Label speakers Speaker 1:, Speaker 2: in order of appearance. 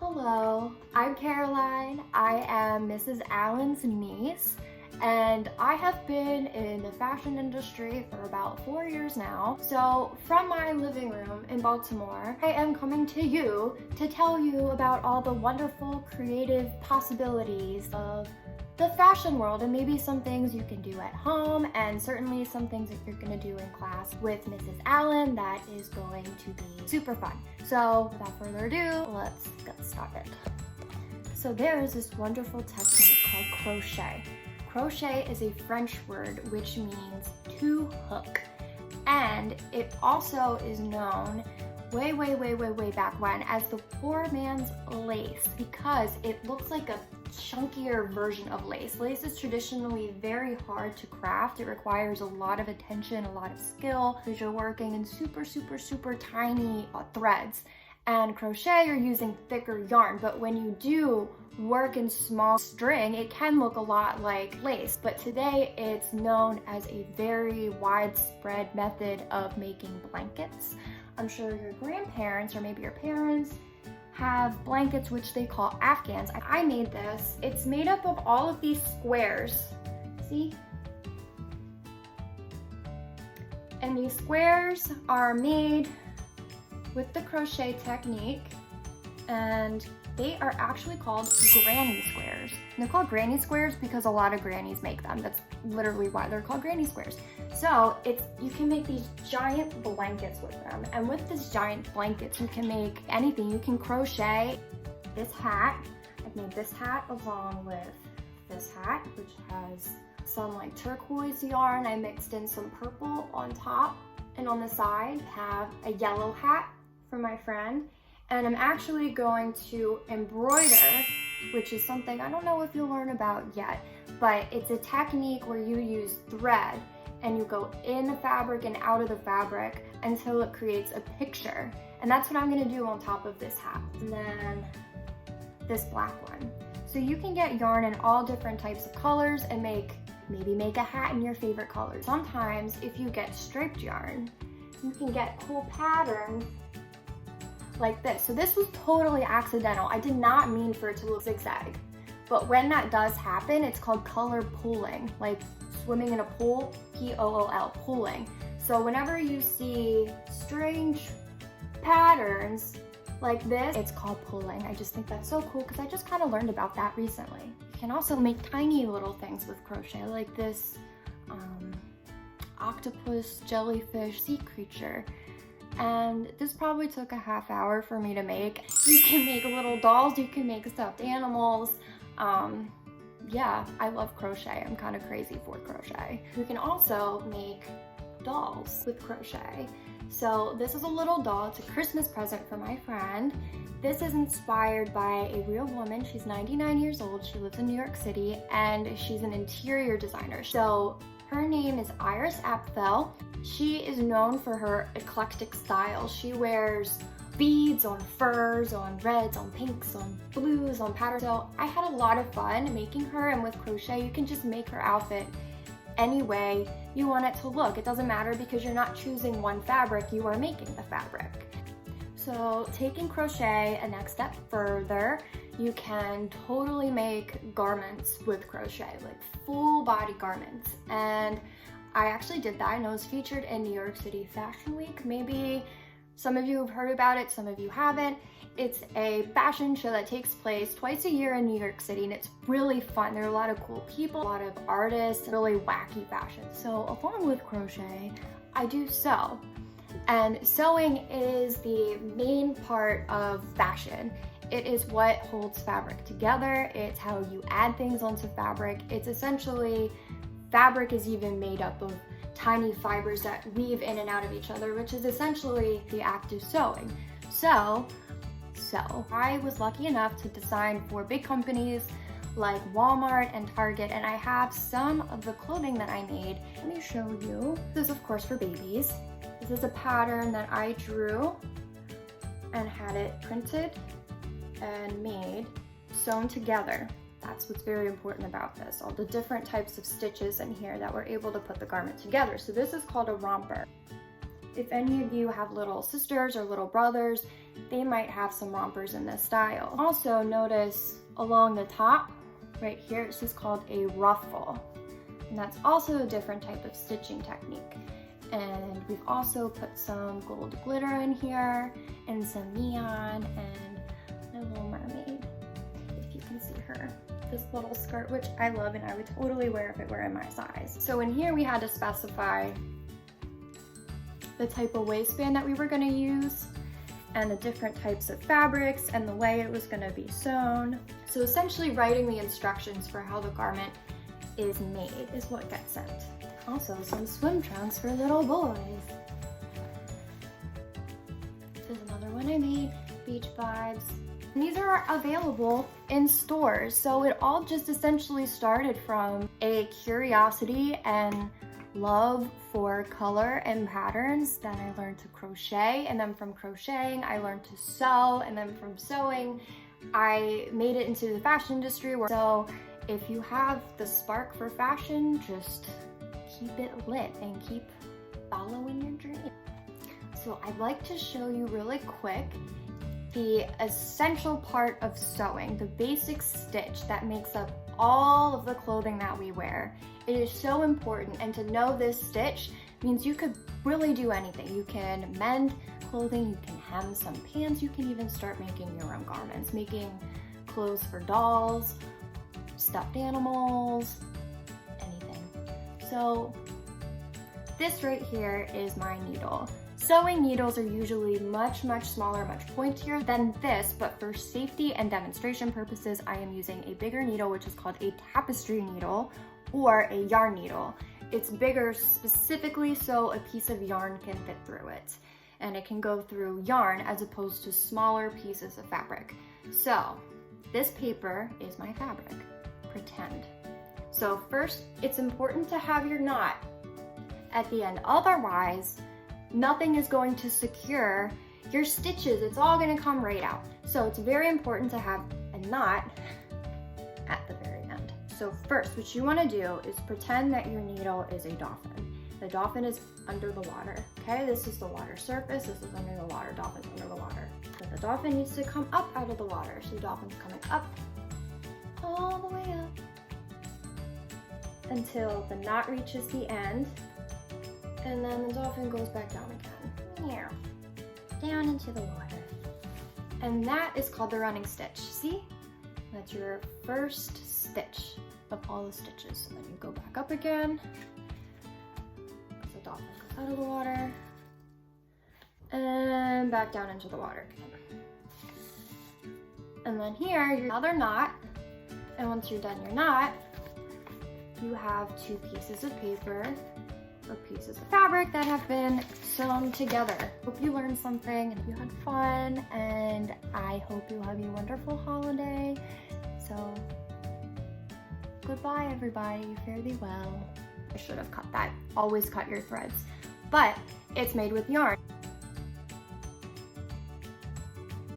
Speaker 1: Hello, I'm Caroline. I am Mrs. Allen's niece, and I have been in the fashion industry for about 4 years now. So from my living room in Baltimore, I am coming to you to tell you about all the wonderful creative possibilities of the fashion world, and maybe some things you can do at home, and certainly some things that you're going to do in class with Mrs. Allen that is going to be super fun. So without further ado, let's get started. So there is this wonderful technique called crochet. Crochet is a French word which means to hook, and it also is known way back when as the poor man's lace, because it looks like a chunkier version of lace. Lace is traditionally very hard to craft. It requires a lot of attention, a lot of skill, because you're working in super tiny threads. And crochet, you're using thicker yarn, but when you do work in small string, it can look a lot like lace. But today it's known as a very widespread method of making blankets. I'm sure your grandparents or maybe your parents have blankets which they call Afghans. I made this. It's made up of all of these squares. See? And these squares are made with the crochet technique, and they are actually called granny squares. And they're called granny squares because a lot of grannies make them. That's literally why they're called granny squares. So you can make these giant blankets with them. And with these giant blankets, you can make anything. You can crochet this hat. I've made this hat along with this hat, which has some like turquoise yarn. I mixed in some purple on top, and on the side have a yellow hat for my friend. And I'm actually going to embroider, which is something I don't know if you'll learn about yet, but it's a technique where you use thread and you go in the fabric and out of the fabric until it creates a picture. And that's what I'm gonna do on top of this hat. And then this black one. So you can get yarn in all different types of colors and maybe make a hat in your favorite color. Sometimes if you get striped yarn, you can get cool patterns like this. So this was totally accidental. I did not mean for it to look zigzag. But when that does happen, it's called color pooling, like swimming in a pool, P-O-O-L, pooling. So whenever you see strange patterns like this, it's called pooling. I just think that's so cool because I just kind of learned about that recently. You can also make tiny little things with crochet, like this octopus, jellyfish, sea creature. And this probably took a half hour for me to make. You can make little dolls, you can make stuffed animals. Yeah, I love crochet. I'm kind of crazy for crochet. You can also make dolls with crochet. So this is a little doll. It's a Christmas present for my friend. This is inspired by a real woman. She's 99 years old. She lives in New York City, and she's an interior designer. So her name is Iris Apfel. She is known for her eclectic style. She wears beads on furs, on reds, on pinks, on blues, on patterns. So I had a lot of fun making her, and with crochet, you can just make her outfit any way you want it to look. It doesn't matter because you're not choosing one fabric, you are making the fabric. So taking crochet a next step further, you can totally make garments with crochet, like full body garments. And I actually did that, and it was featured in New York City Fashion Week. Maybe some of you have heard about it, some of you haven't. It's a fashion show that takes place twice a year in New York City, and it's really fun. There are a lot of cool people, a lot of artists, really wacky fashion. So along with crochet, I do sew. And sewing is the main part of fashion. It is what holds fabric together. It's how you add things onto fabric. It's essentially, fabric is even made up of tiny fibers that weave in and out of each other, which is essentially the act of sewing. So I was lucky enough to design for big companies like Walmart and Target, and I have some of the clothing that I made. Let me show you. This is of course for babies. This is a pattern that I drew and had it printed and made, sewn together. That's what's very important about this. All the different types of stitches in here that we're able to put the garment together. So this is called a romper. if any of you have little sisters or little brothers, they might have some rompers in this style. Also notice along the top, right here, this is called a ruffle. And that's also a different type of stitching technique. And we've also put some gold glitter in here and some neon and a little mermaid, if you can see her. This little skirt, which I love and I would totally wear if it were in my size. So in here we had to specify the type of waistband that we were gonna use and the different types of fabrics and the way it was gonna be sewn. So essentially writing the instructions for how the garment is made is what gets sent. Also some swim trunks for little boys. This is another one I made, beach vibes. And these are available in stores. So it all just essentially started from a curiosity and love for color and patterns. Then I learned to crochet, and then from crocheting I learned to sew, and then from sewing I made it into the fashion industry. So if you have the spark for fashion, just keep it lit and keep following your dream. So I'd like to show you really quick the essential part of sewing, the basic stitch that makes up all of the clothing that we wear. It is so important, and to know this stitch means you could really do anything. You can mend clothing, you can hem some pants, you can even start making your own garments, making clothes for dolls, stuffed animals, anything. So this right here is my needle. Sewing needles are usually much smaller, much pointier than this, but for safety and demonstration purposes, I am using a bigger needle, which is called a tapestry needle or a yarn needle. It's bigger specifically so a piece of yarn can fit through it, and it can go through yarn as opposed to smaller pieces of fabric. So this paper is my fabric, pretend. So first, it's important to have your knot at the end, otherwise nothing is going to secure your stitches. It's all going to come right out. So it's very important to have a knot at the very end. So first, what you want to do is pretend that your needle is a dolphin. The dolphin is under the water, okay? This is the water surface, this is under the water, dolphin's under the water. So the dolphin needs to come up out of the water. So the dolphin's coming up, all the way up, until the knot reaches the end. And then the dolphin goes back down again. Down into the water. And that is called the running stitch. See? That's your first stitch of all the stitches. So then you go back up again. The dolphin goes out of the water. And back down into the water again. And then here, your other knot. And once you're done your knot, you have two pieces of paper or pieces of fabric that have been sewn together. Hope you learned something and you had fun, and I hope you have a wonderful holiday. So goodbye everybody, fare thee well. I should have cut that. Always cut your threads. But it's made with yarn.